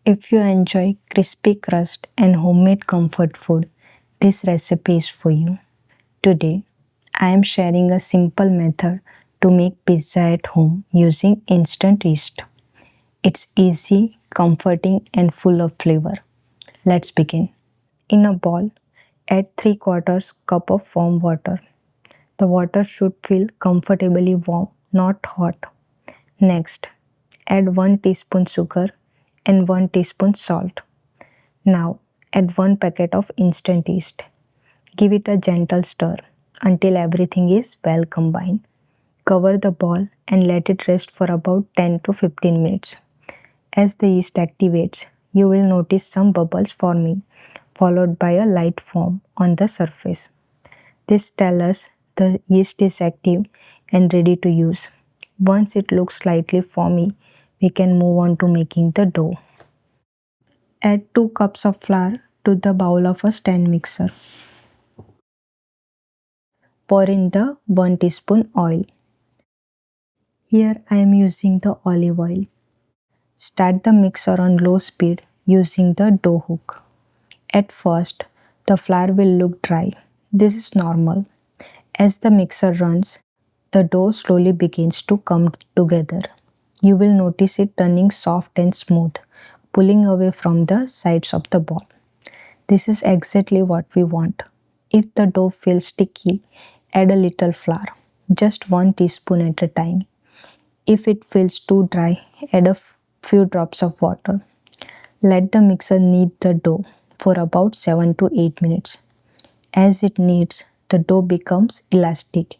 If you enjoy crispy crust and homemade comfort food, this recipe is for you. Today, I am sharing a simple method to make pizza at home using instant yeast. It's easy, comforting, and full of flavor. Let's begin. In a bowl, add 3 quarters cup of warm water. The water should feel comfortably warm, not hot. Next, add 1 teaspoon sugar and 1 teaspoon salt. Now, add 1 packet of instant yeast. Give it a gentle stir until everything is well combined. Cover the bowl and let it rest for about 10 to 15 minutes. As the yeast activates, you will notice some bubbles forming, followed by a light foam on the surface. This tells us the yeast is active and ready to use. Once it looks slightly foamy, we can move on to making the dough. Add 2 cups of flour to the bowl of a stand mixer. Pour in the 1 teaspoon oil. Here I am using the olive oil. Start the mixer on low speed using the dough hook. At first, the flour will look dry. This is normal. As the mixer runs, the dough slowly begins to come together. You will notice it turning soft and smooth, pulling away from the sides of the ball. This is exactly what we want. If the dough feels sticky, add a little flour, just 1 teaspoon at a time. If it feels too dry, add a few drops of water. Let the mixer knead the dough for about 7 to 8 minutes. As it kneads, the dough becomes elastic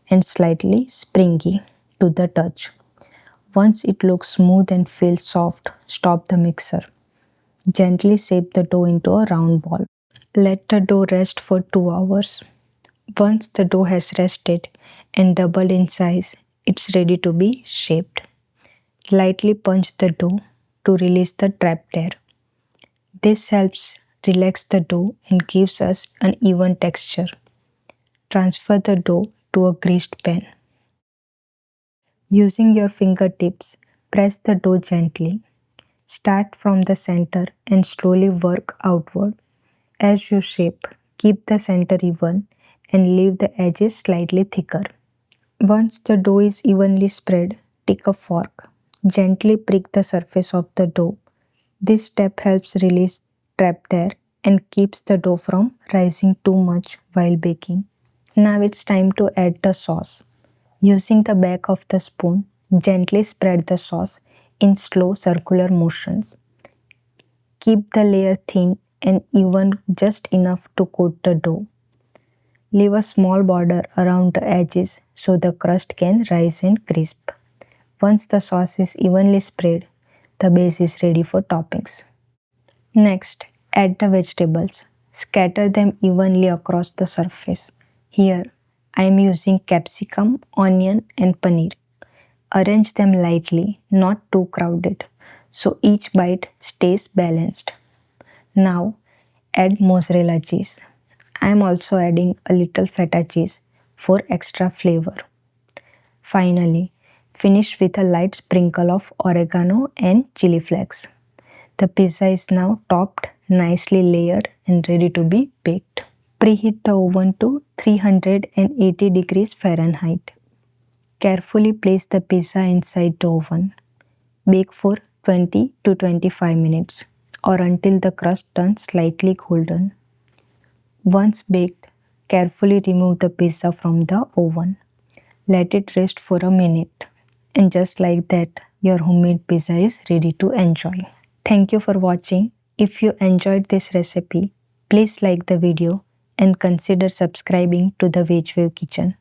and slightly springy to the touch. Once it looks smooth and feels soft, stop the mixer. Gently shape the dough into a round ball. Let the dough rest for 2 hours. Once the dough has rested and doubled in size, it's ready to be shaped. Lightly punch the dough to release the trapped air. This helps relax the dough and gives us an even texture. Transfer the dough to a greased pan. Using your fingertips, press the dough gently. Start from the center and slowly work outward. As you shape, keep the center even and leave the edges slightly thicker. Once the dough is evenly spread, take a fork. Gently prick the surface of the dough. This step helps release trapped air and keeps the dough from rising too much while baking. Now it's time to add the sauce. Using the back of the spoon, gently spread the sauce in slow circular motions. Keep the layer thin and even, just enough to coat the dough. Leave a small border around the edges so the crust can rise and crisp. Once the sauce is evenly spread, the base is ready for toppings. Next, add the vegetables. Scatter them evenly across the surface. Here, I am using capsicum, onion, and paneer. Arrange them lightly, not too crowded, so each bite stays balanced. Now, add mozzarella cheese. I am also adding a little feta cheese for extra flavor. Finally, finish with a light sprinkle of oregano and chili flakes. The pizza is now topped, nicely layered, and ready to be baked. Preheat the oven to 380 degrees Fahrenheit. Carefully place the pizza inside the oven. Bake for 20 to 25 minutes or until the crust turns slightly golden. Once baked, carefully remove the pizza from the oven. Let it rest for a minute. And just like that, your homemade pizza is ready to enjoy. Thank you for watching. If you enjoyed this recipe, please like the video and consider subscribing to the Veg Wave Kitchen.